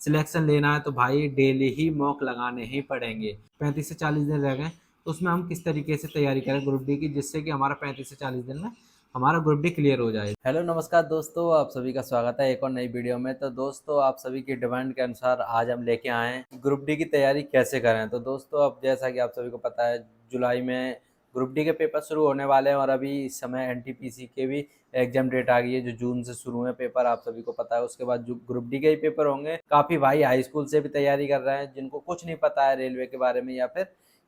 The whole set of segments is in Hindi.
सिलेक्शन लेना है तो भाई डेली ही मॉक लगाने ही पड़ेंगे। 35 से 40 दिन रह गए, तो उसमें हम किस तरीके से तैयारी करें ग्रुप डी की, जिससे कि हमारा 35 से 40 दिन में हमारा ग्रुप डी क्लियर हो जाए। हेलो नमस्कार दोस्तों, आप सभी का स्वागत है एक और नई वीडियो में। तो दोस्तों, आप सभी की डिमांड के अनुसार आज हम लेके आए हैं ग्रुप डी की तैयारी कैसे करें। तो दोस्तों, अब जैसा कि आप सभी को पता है, जुलाई में ग्रुप डी के पेपर शुरू होने वाले हैं और अभी इस समय एनटीपीसी के भी एग्जाम डेट आ गई है, जो जून से शुरू हुए पेपर, आप सभी को पता है। उसके बाद जो ग्रुप डी के ही पेपर होंगे। काफ़ी भाई हाई स्कूल से भी तैयारी कर रहे हैं, जिनको कुछ नहीं पता है रेलवे के बारे में या फिर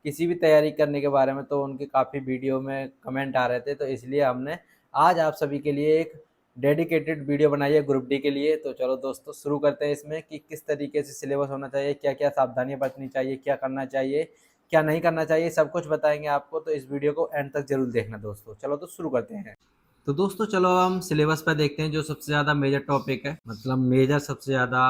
किसी भी तैयारी करने के बारे में, तो उनके काफ़ी वीडियो में कमेंट आ रहे थे। तो इसलिए हमने आज आप सभी के लिए एक डेडिकेटेड वीडियो बनाई है ग्रुप डी के लिए। तो चलो दोस्तों, शुरू करते हैं इसमें कि किस तरीके से सिलेबस होना चाहिए, क्या क्या सावधानियां बरतनी चाहिए, क्या करना चाहिए, क्या नहीं करना चाहिए, सब कुछ बताएंगे आपको। तो इस वीडियो को एंड तक जरूर देखना दोस्तों। चलो तो शुरू करते हैं। तो दोस्तों चलो हम सिलेबस पर देखते हैं, जो सबसे ज़्यादा मेजर टॉपिक है, मतलब मेजर सबसे ज़्यादा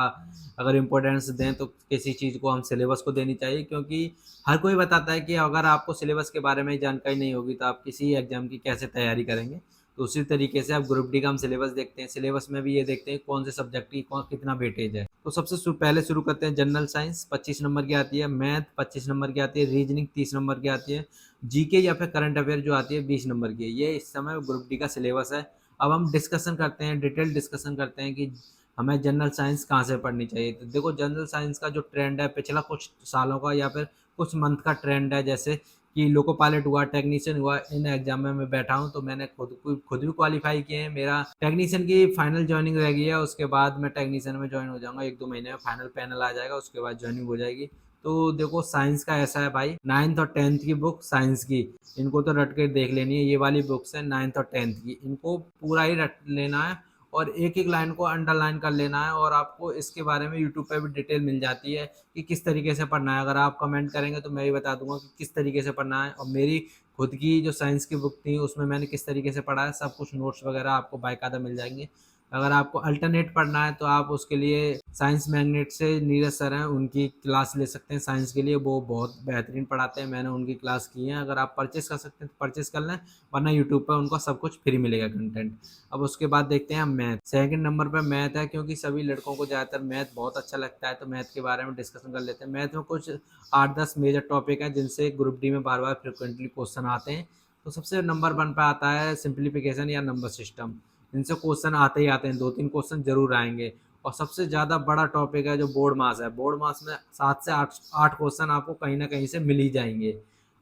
अगर इम्पोर्टेंस दें तो किसी चीज़ को हम सिलेबस को देनी चाहिए। क्योंकि हर कोई बताता है कि अगर आपको सिलेबस के बारे में जानकारी नहीं होगी तो आप किसी एग्जाम की कैसे तैयारी करेंगे। तो उसी तरीके से आप ग्रुप डी का हम सिलेबस देखते हैं। सिलेबस में भी ये देखते हैं कौन से सब्जेक्ट की कौन कितना वेटेज है। तो सबसे पहले शुरू करते हैं जनरल साइंस 25 नंबर की आती है, मैथ 25 नंबर की आती है, रीजनिंग 30 नंबर की आती है, जीके या फिर करंट अफेयर जो आती है 20 नंबर की है। ये इस समय ग्रुप डी का सिलेबस है। अब हम डिस्कशन करते हैं, डिटेल डिस्कशन करते हैं कि हमें जनरल साइंस कहाँ से पढ़नी चाहिए। तो देखो, जनरल साइंस का जो ट्रेंड है पिछला कुछ सालों का या फिर कुछ मंथ का ट्रेंड है, जैसे कि लोको पायलट हुआ, टेक्नीशियन हुआ, इन एग्जाम में मैं बैठा हूँ तो मैंने खुद भी क्वालिफाई किए हैं। मेरा टेक्नीशियन की फाइनल ज्वाइनिंग रह गई है, उसके बाद मैं टेक्नीशियन में ज्वाइन हो जाऊंगा। 1-2 महीने में फाइनल पैनल आ जाएगा, उसके बाद ज्वाइनिंग हो जाएगी। तो देखो, साइंस का ऐसा है भाई, 9th और 10th की बुक साइंस की, इनको तो रट के देख लेनी है। ये वाली बुक्स है 9th और 10th की, इनको पूरा ही रट लेना है और एक एक लाइन को अंडरलाइन कर लेना है। और आपको इसके बारे में यूट्यूब पे भी डिटेल मिल जाती है कि किस तरीके से पढ़ना है। अगर आप कमेंट करेंगे तो मैं भी बता दूंगा कि किस तरीके से पढ़ना है। और मेरी खुद की जो साइंस की बुक थी उसमें मैंने किस तरीके से पढ़ा है, सब कुछ नोट्स वगैरह आपको बाकायदा मिल जाएंगे। अगर आपको अल्टरनेट पढ़ना है तो आप उसके लिए साइंस मैग्नेट से नीरज सर हैं, उनकी क्लास ले सकते हैं साइंस के लिए। वो बहुत बेहतरीन पढ़ाते हैं, मैंने उनकी क्लास की है। अगर आप परचेस कर सकते हैं तो परचेस कर लें, वरना यूट्यूब पर उनका सब कुछ फ्री मिलेगा कंटेंट। अब उसके बाद देखते हैं हम मैथ। सेकंड नंबर पर मैथ है, क्योंकि सभी लड़कों को ज़्यादातर मैथ बहुत अच्छा लगता है, तो मैथ के बारे में डिस्कशन कर लेते हैं। मैथ में कुछ 8-10 मेजर टॉपिक हैं जिनसे ग्रुप डी में बार बार फ्रिक्वेंटली क्वेश्चन आते हैं। तो सबसे नंबर 1 पे आता है सिंप्लीफिकेशन या नंबर सिस्टम। इनसे क्वेश्चन आते ही आते हैं, 2-3 क्वेश्चन जरूर आएंगे। और सबसे ज़्यादा बड़ा टॉपिक है जो बोर्ड मास है। बोर्ड मास में 7 से 8 क्वेश्चन आपको कहीं ना कहीं से मिल ही जाएंगे।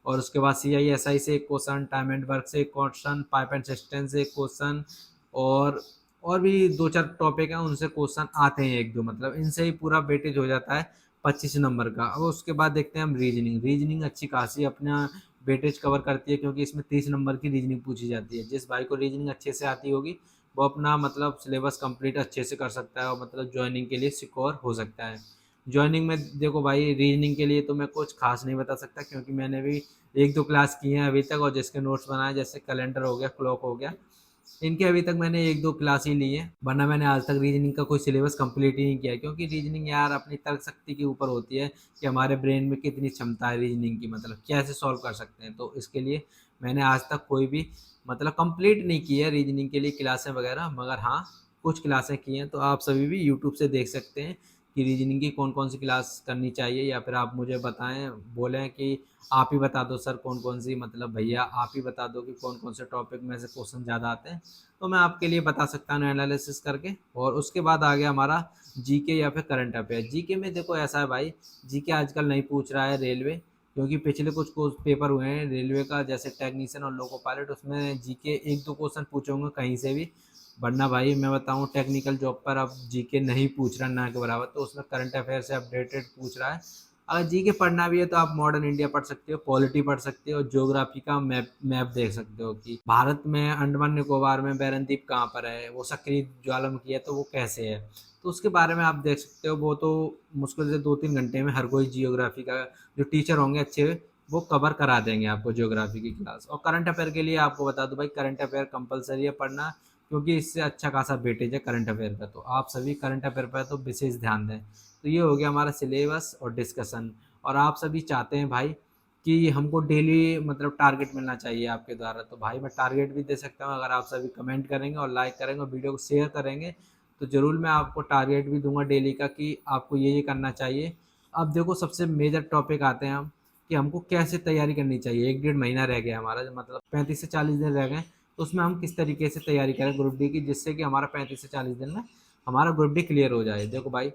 और उसके बाद CISI से एक क्वेश्चन, टाइम एंड वर्क से एक क्वेश्चन, पाइप एंड सिस्टम से एक क्वेश्चन, और और भी 2-4 टॉपिक हैं उनसे क्वेश्चन आते हैं 1-2, मतलब इनसे ही पूरा वेटेज हो जाता है 25 नंबर का। अब उसके बाद देखते हैं हम रीजनिंग। रीजनिंग अच्छी खासी अपना वेटेज कवर करती है, क्योंकि इसमें 30 नंबर की रीजनिंग पूछी जाती है। जिस भाई को रीजनिंग अच्छे से आती होगी वो अपना मतलब सिलेबस कंप्लीट अच्छे से कर सकता है और मतलब ज्वाइनिंग के लिए सिक्योर हो सकता है। ज्वाइनिंग में देखो भाई, रीजनिंग के लिए तो मैं कुछ खास नहीं बता सकता, क्योंकि मैंने भी 1-2 क्लास की हैं अभी तक, और जिसके नोट्स बनाए, जैसे कैलेंडर हो गया, क्लॉक हो गया, इनके अभी तक मैंने 1-2 क्लास ही ली है, वरना मैंने आज तक रीजनिंग का कोई सिलेबस कंप्लीट ही नहीं किया है। क्योंकि रीजनिंग यार अपनी तर्क शक्ति के ऊपर होती है कि हमारे ब्रेन में कितनी क्षमता है रीजनिंग की, मतलब कैसे सॉल्व कर सकते हैं। तो इसके लिए मैंने आज तक कोई भी मतलब कंप्लीट नहीं की है रीजनिंग के लिए क्लासें वगैरह, मगर हाँ कुछ क्लासें की हैं। तो आप सभी भी यूट्यूब से देख सकते हैं कि रीजनिंग की कौन कौन सी क्लास करनी चाहिए, या फिर आप मुझे बताएं, बोलें कि आप ही बता दो सर कौन कौन सी, मतलब भैया आप ही बता दो कि कौन कौन से टॉपिक में से क्वेश्चन ज़्यादा आते हैं, तो मैं आपके लिए बता सकता हूँ एनालिसिस करके। और उसके बाद आ गया हमारा जीके या फिर करंट अफेयर। जीके में देखो ऐसा है भाई, जीके आजकल नहीं पूछ रहा है रेलवे, क्योंकि पिछले कुछ पेपर हुए हैं रेलवे का, जैसे टेक्नीशियन और लोको पायलट, उसमें जीके 1-2 क्वेश्चन पूछे होंगे कहीं से भी। वरना भाई मैं बताऊं, टेक्निकल जॉब पर अब जीके नहीं पूछ रहा ना के बराबर, तो उसमें करंट अफेयर से अपडेटेड पूछ रहा है। अगर जीके पढ़ना भी है तो आप मॉडर्न इंडिया पढ़ सकते हो, पॉलिटी पढ़ सकते हो, ज्योग्राफी का मैप मैप देख सकते हो कि भारत में अंडमान निकोबार में बैरनदीप कहाँ पर है, वो सक्रिय ज्वालामुखी है तो वो कैसे है, तो उसके बारे में आप देख सकते हो। वो तो मुश्किल से 2-3 घंटे में हर कोई जियोग्राफी का जो टीचर होंगे अच्छे, वो कवर करा देंगे आपको ज्योग्राफी की क्लास। और करंट अफेयर के लिए आपको बता दूं भाई, करंट अफेयर कंपलसरी है पढ़ना, क्योंकि इससे अच्छा खासा वेटेज है करंट अफेयर का। तो आप सभी करंट अफेयर पर तो विशेष ध्यान दें। तो ये हो गया हमारा सिलेबस और डिस्कशन। और आप सभी चाहते हैं भाई कि हमको डेली मतलब टारगेट मिलना चाहिए आपके द्वारा, तो भाई मैं टारगेट भी दे सकता हूँ। अगर आप सभी कमेंट करेंगे और लाइक करेंगे और वीडियो को शेयर करेंगे तो ज़रूर मैं आपको टारगेट भी दूंगा डेली का कि आपको ये करना चाहिए। अब देखो सबसे मेजर टॉपिक आते हैं हम कि हमको कैसे तैयारी करनी चाहिए। 1 डेढ़ महीना रह गया हमारा, मतलब 35 से 40 दिन रह गए, तो उसमें हम किस तरीके से तैयारी करें ग्रुप डी की, जिससे कि हमारा 35 से 40 दिन में हमारा ग्रुप डी क्लियर हो जाए। देखो भाई,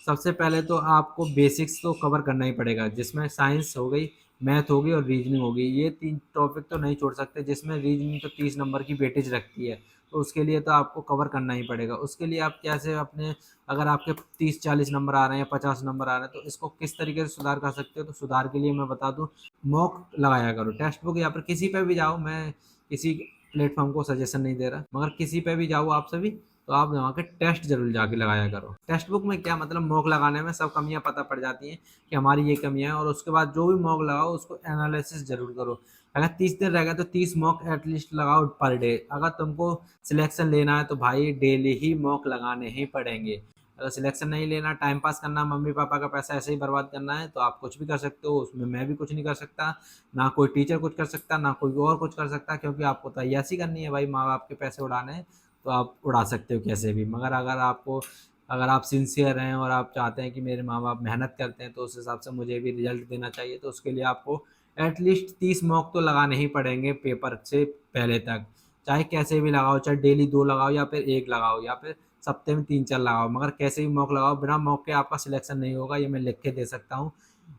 सबसे पहले तो आपको बेसिक्स तो कवर करना ही पड़ेगा, जिसमें साइंस हो गई, मैथ होगी और रीजनिंग होगी। ये 3 टॉपिक तो नहीं छोड़ सकते, जिसमें रीजनिंग तो 30 नंबर की वेटेज रखती है, तो उसके लिए तो आपको कवर करना ही पड़ेगा। उसके लिए आप कैसे अपने, अगर आपके 30 40 नंबर आ रहे हैं, 50 नंबर आ रहे हैं, तो इसको किस तरीके से सुधार कर सकते हो। तो सुधार के लिए मैं बता दूं, मॉक लगाया करो। टेक्स्ट बुक या फिर किसी पे भी जाओ, मैं किसी प्लेटफॉर्म को सजेशन नहीं दे रहा, मगर किसी पे भी जाओ आप सभी, तो आप वहाँ के टेस्ट जरूर जाके लगाया करो। टेक्स्ट बुक में क्या मतलब, मॉक लगाने में सब कमियां पता पड़ जाती हैं कि हमारी ये कमियां हैं, और उसके बाद जो भी मॉक लगाओ उसको एनालिसिस जरूर करो। अगर 30 दिन रह गए तो 30 मॉक एटलीस्ट लगाओ पर डे। अगर तुमको सिलेक्शन लेना है तो भाई डेली ही मॉक लगाने ही पड़ेंगे। अगर सिलेक्शन नहीं लेना, टाइम पास करना, मम्मी पापा का पैसा ऐसे ही बर्बाद करना है, तो आप कुछ भी कर सकते हो, उसमें मैं भी कुछ नहीं कर सकता, ना कोई टीचर कुछ कर सकता, ना कोई और कुछ कर सकता, क्योंकि आपको तो ऐसी करनी है भाई, माँ बाप के पैसे उड़ाने हैं, तो आप उड़ा सकते हो कैसे भी। मगर अगर आप सिंसियर हैं और आप चाहते हैं कि मेरे माँ बाप मेहनत करते हैं, तो उस हिसाब से मुझे भी रिजल्ट देना चाहिए, तो उसके लिए आपको एटलीस्ट 30 मॉक तो लगाने ही पड़ेंगे पेपर से पहले तक। चाहे कैसे भी लगाओ, चाहे डेली 2 लगाओ या फिर 1 लगाओ या फिर सप्ते में 3 4 लगाओ, मगर कैसे भी मॉक लगाओ, बिना मॉक के आपका सिलेक्शन नहीं होगा, ये मैं लिख के दे सकता हूँ।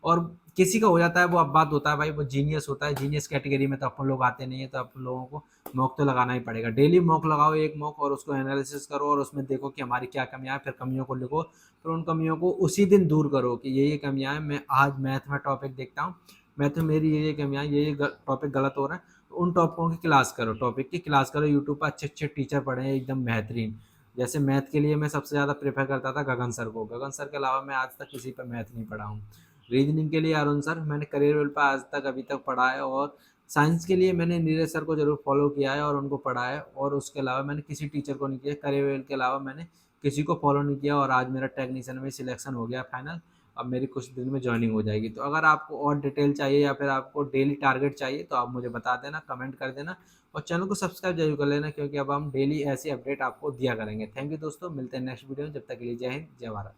और किसी का हो जाता है वो अब बात होता है भाई, वो जीनियस होता है, जीनियस कैटेगरी में तो अपन लोग आते नहीं है, तो अपन लोगों को मॉक तो लगाना ही पड़ेगा। डेली मॉक लगाओ, 1 मॉक, और उसको एनालिसिस करो और उसमें देखो कि हमारी क्या कमियां हैं, फिर कमियों को लिखो, फिर उन कमियों को उसी दिन दूर करो कि ये कमियां हैं। मैं आज मैथ में टॉपिक देखता हूँ, मैथ में मेरी ये कमियां हैं, ये टॉपिक गलत हो रहा है, तो उन टॉपिकों की क्लास करो, टॉपिक की क्लास करो। यूट्यूब पर अच्छे अच्छे टीचर पढ़े हैं एकदम बेहतरीन। जैसे मैथ के लिए मैं सबसे ज़्यादा प्रेफर करता था गगन सर को, गगन सर के अलावा मैं आज तक किसी पर मैथ नहीं पढ़ा हूँ। रीजनिंग के लिए अरुण सर, मैंने करियर वेल पर आज तक अभी तक पढ़ा है, और साइंस के लिए मैंने नीरज सर को जरूर फॉलो किया है और उनको पढ़ा है, और उसके अलावा मैंने किसी टीचर को नहीं किया। करियर वेल के अलावा मैंने किसी को फॉलो नहीं किया, और आज मेरा टेक्नीशियन में सिलेक्शन हो गया फाइनल। अब मेरी कुछ दिन में ज्वाइनिंग हो जाएगी। तो अगर आपको और डिटेल चाहिए या फिर आपको डेली टारगेट चाहिए, तो आप मुझे बता देना, कमेंट कर देना, और चैनल को सब्सक्राइब जरूर कर लेना, क्योंकि अब हम डेली ऐसी अपडेट आपको दिया करेंगे। थैंक यू दोस्तों, मिलते हैं नेक्स्ट वीडियो में, जब तक के लिए जय हिंद जय भारत।